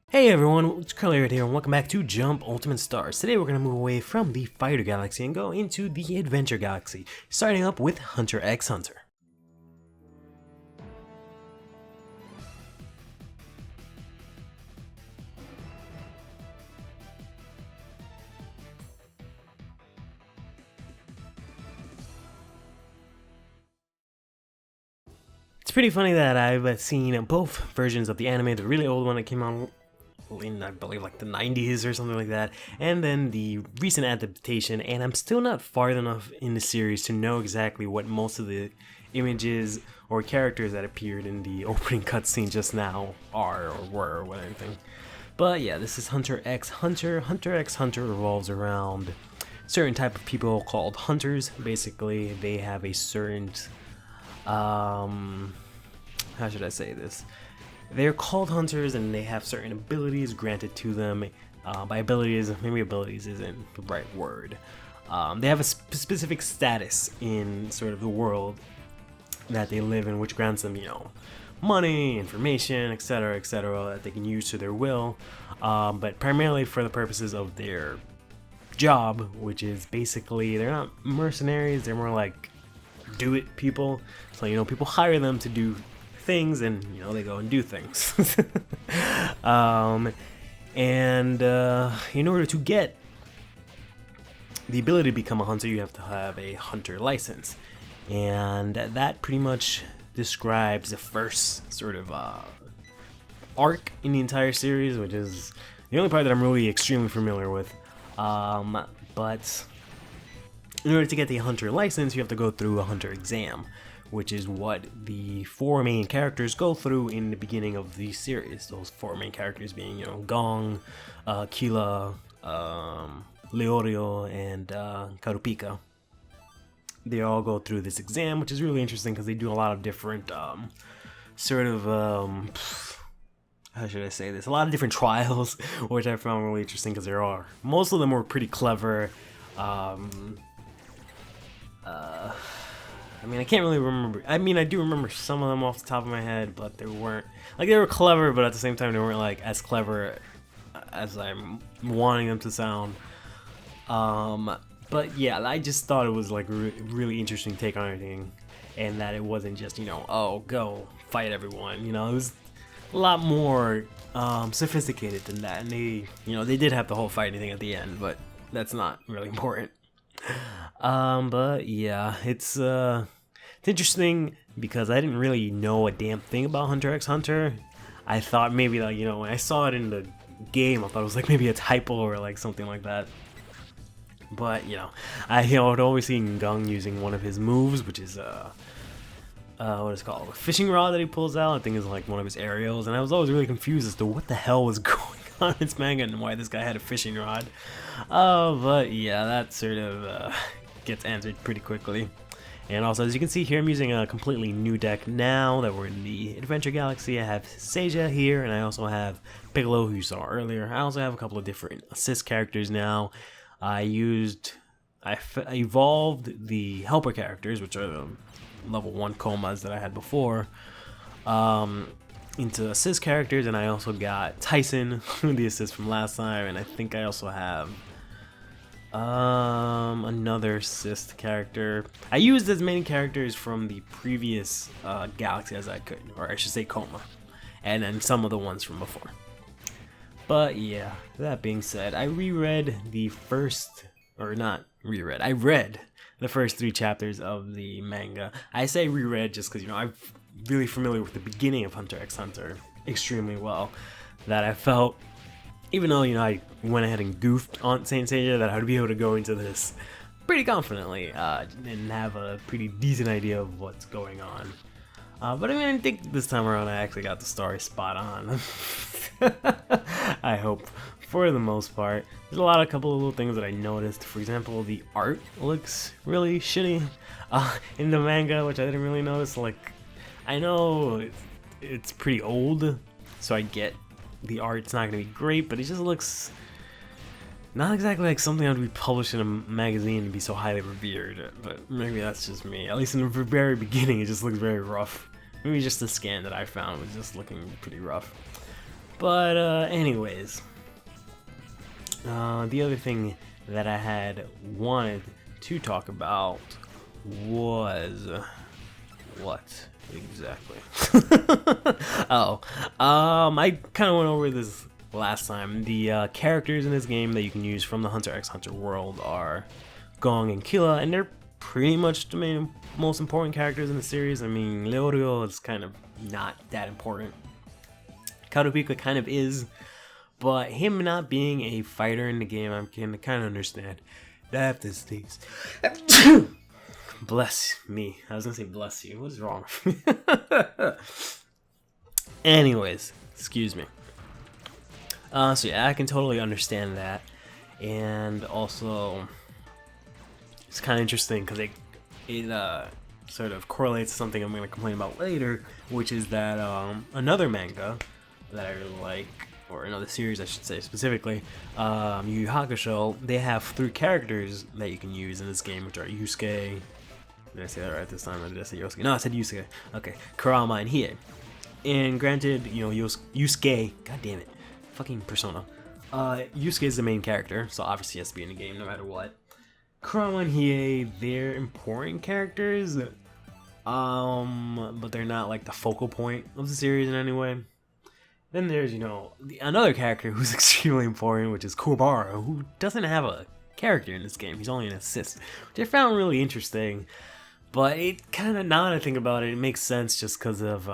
Hey everyone, it's CurlyHairedHero and welcome back to Jump Ultimate Stars. Today we're going to move away from the Fighter Galaxy and go into the Adventure Galaxy, starting up with HunterXHunter. It's pretty funny that I've seen both versions of the anime, the really old one that came out in, I believe, like the 90s or something like that, and then the recent adaptation, and I'm still not far enough in the series to know exactly what most of the images or characters that appeared in the opening cutscene just now are or were or anything. But yeah, this is HunterXHunter. HunterXHunter revolves around a certain type of people called hunters. Basically, they have a certain how should I say this? They're called hunters and they have certain abilities granted to them. By abilities, maybe abilities isn't the right word. They have a specific status in sort of the world that they live in, which grants them, money, information, etc., that they can use to their will, but primarily for the purposes of their job, which is basically, they're not mercenaries, they're more like do-it people. So, people hire them to do things and, they go and do things. In order to get the ability to become a hunter, you have to have a hunter license. And that pretty much describes the first sort of arc in the entire series, which is the only part that I'm really extremely familiar with. But in order to get the hunter license, you have to go through a hunter exam, which is what the four main characters go through in the beginning of the series. Those four main characters being, Gong, Kila, Leorio, and Karupika. They all go through this exam, which is really interesting because they do a lot of different how should I say this? A lot of different trials, which I found really interesting because most of them were pretty clever. I can't really remember. I do remember some of them off the top of my head, but they weren't, they were clever, but at the same time they weren't as clever as I'm wanting them to sound. But yeah, I just thought it was really interesting take on everything, and that it wasn't just, oh, go fight everyone. It was a lot more sophisticated than that, and they did have the whole fighting thing at the end, but that's not really important. But yeah, it's interesting because I didn't really know a damn thing about HunterXHunter. I thought maybe when I saw it in the game, I thought it was maybe a typo or something like that. But I would always see Gong using one of his moves, which is what is it called, a fishing rod that he pulls out. I think is one of his aerials, and I was always really confused as to what the hell was going on in this manga and why this guy had a fishing rod. But yeah, that sort of gets answered pretty quickly. And also, as you can see here, I'm using a completely new deck now that we're in the Adventure Galaxy. I have Seija here, and I also have Piccolo, who you saw earlier. I also have a couple of different assist characters now. I evolved the helper characters, which are the level 1 comas that I had before, into assist characters, and I also got Tyson, the assist from last time, and I think I also have another assist character. I used as many characters from the previous Galaxy as I could, or I should say Coma, and then some of the ones from before. But yeah, that being said, I reread the first, or not reread, I read the first 3 chapters of the manga. I say reread just because, I'm really familiar with the beginning of HunterXHunter extremely well, that I felt, even though, I went ahead and goofed on Saint Seiya, that I would be able to go into this pretty confidently and have a pretty decent idea of what's going on. But I think this time around I actually got the story spot on. I hope, for the most part. There's a couple of little things that I noticed. For example, the art looks really shitty in the manga, which I didn't really notice. I know it's pretty old, so I get the art's not gonna be great, but it just looks not exactly like something that would be published in a magazine and be so highly revered. But maybe that's just me. At least in the very beginning, it just looks very rough. Maybe just the scan that I found was just looking pretty rough. But anyways, the other thing that I had wanted to talk about was what exactly? I kind of went over this last time. The characters in this game that you can use from the HunterXHunter world are Gong and Killa, and they're pretty much the most important characters in the series. I mean, Leorio is kind of not that important. Kurapika kind of is, but him not being a fighter in the game, I can kind of understand. I have to sneeze. Bless me. I was gonna say bless you. What's wrong? Anyways, excuse me. So yeah, I can totally understand that, and also it's kind of interesting because it sort of correlates to something I'm going to complain about later, which is that another manga that I really like, or another series I should say specifically, Yu Yu Hakusho, they have 3 characters that you can use in this game, which are Yusuke. Did I say that right this time, or did I say Yosuke? No, I said Yusuke. Okay, Kurama and Hiei. And granted, you know, Yusuke, god damn it, fucking Persona. Yusuke is the main character, so obviously he has to be in the game no matter what. Kurama and Hiei, they're important characters, but they're not like the focal point of the series in any way. Then there's, you know, another character who's extremely important, which is Kuwabara, who doesn't have a character in this game. He's only an assist, which I found really interesting. But it kind of, now that I think about it, it makes sense just because of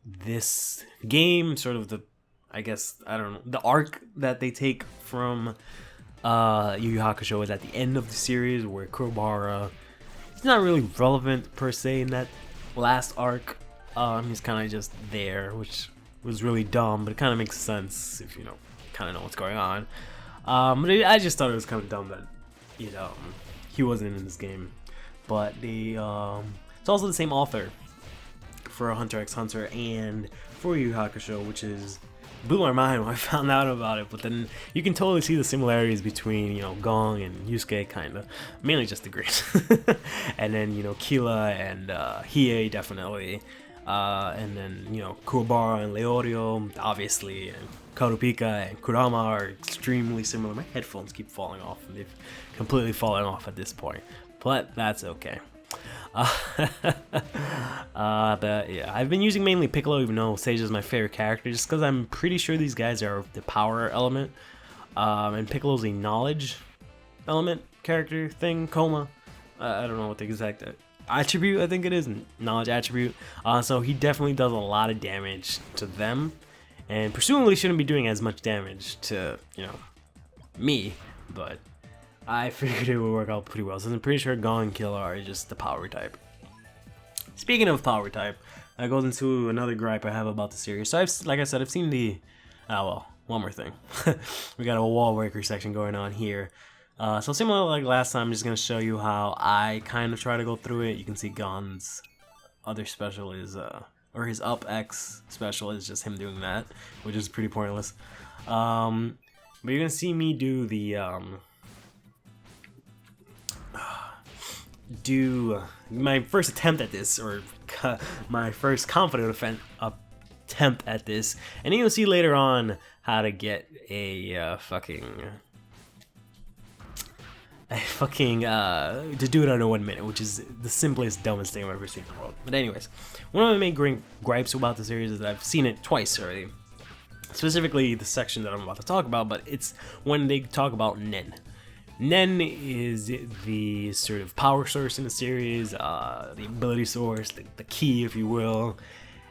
this game, sort of the, I guess, I don't know, the arc that they take from Yu Yu Hakusho is at the end of the series, where Kuwabara, it's not really relevant per se in that last arc. He's kind of just there, which was really dumb, but it kind of makes sense if you know, kind of know what's going on. But I just thought it was kind of dumb that, you know, he wasn't in this game. But it's also the same author for HunterXHunter and for Yu Yu Hakusho, which is blew my mind when I found out about it. But then you can totally see the similarities between, you know, Gong and Yusuke, kind of, mainly just the green. And then, you know, Killa and Hiei, definitely. And then, you know, Kuwabara and Leorio, obviously, and Kurapika and Kurama are extremely similar. My headphones keep falling off, and they've completely fallen off at this point, but that's okay. But yeah, I've been using mainly Piccolo, even though Sage is my favorite character, just because I'm pretty sure these guys are the power element, and Piccolo's a knowledge element character thing, Coma. I don't know what the exact attribute, I think it is, knowledge attribute. So he definitely does a lot of damage to them, and presumably shouldn't be doing as much damage to, you know, me, but I figured it would work out pretty well, since I'm pretty sure Gong and Killa are just the power type. Speaking of power type, that goes into another gripe I have about the series. So like I said, I've seen the, well, one more thing. We got a wall breaker section going on here. So similar like last time, I'm just going to show you how I kind of try to go through it. You can see Gon's other special is, or his up X special is just him doing that, which is pretty pointless. But you're going to see me do the, my first attempt at this, or my first confident attempt at this, and then you'll see later on how to get a to do it under 1 minute, which is the simplest, dumbest thing I've ever seen in the world. But anyways, one of my main gripes about the series is that I've seen it twice already. Specifically the section that I'm about to talk about, but it's when they talk about Nen. Nen is the sort of power source in the series, the ability source, the key, if you will.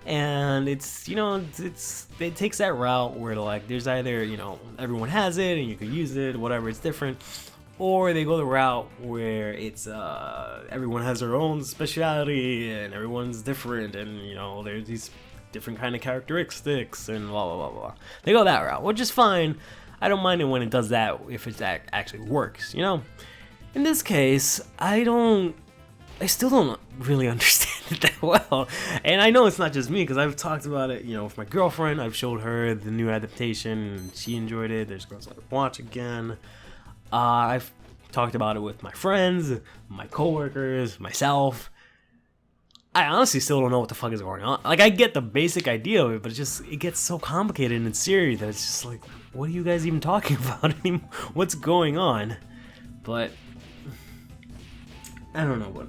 And it's, you know, it takes that route where like there's either, you know, everyone has it and you can use it, whatever, it's different. Or they go the route where it's everyone has their own speciality and everyone's different, and you know there's these different kind of characteristics and blah blah blah blah. They go that route, which is fine. I don't mind it when it does that if it actually works, you know. In this case, I still don't really understand it that well, and I know it's not just me because I've talked about it, you know, with my girlfriend. I've showed her the new adaptation, and she enjoyed it. There's girls that watch again. I've talked about it with my friends, my coworkers, myself. I honestly still don't know what the fuck is going on. Like, I get the basic idea of it, but it gets so complicated and serious that it's just like, what are you guys even talking about anymore? What's going on? But I don't know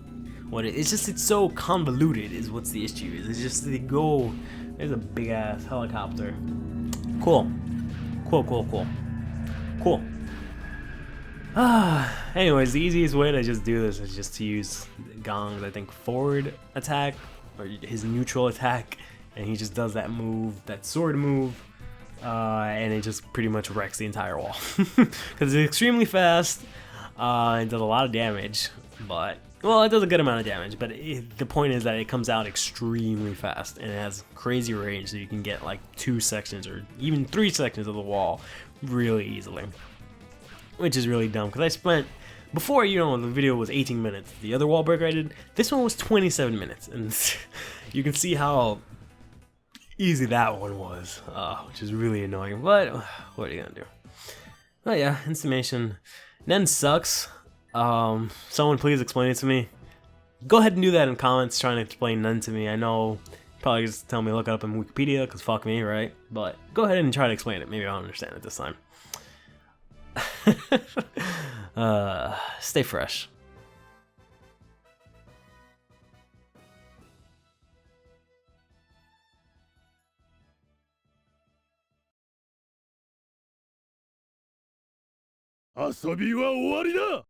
what it's just, it's so convoluted is what's the issue is. It's just they go, there's a big ass helicopter. Cool. Cool. Anyways, the easiest way to just do this is just to use Gong's, I think, forward attack, or his neutral attack, and he just does that move, that sword move, and it just pretty much wrecks the entire wall. Because it's extremely fast, it does a lot of damage, but, well, it does a good amount of damage, but the point is that it comes out extremely fast, and it has crazy range, so you can get like 2 sections, or even 3 sections of the wall really easily. Which is really dumb, because I spent, before, you know, the video was 18 minutes, the other wall breaker I did, this one was 27 minutes, and you can see how easy that one was, which is really annoying, but what are you gonna do? But yeah, in summation, Nen sucks. Someone please explain it to me. Go ahead and do that in comments, trying to explain Nen to me. I know, probably just tell me to look it up in Wikipedia, because fuck me, right? But go ahead and try to explain it, maybe I'll understand it this time. Stay fresh.遊びは終わりだ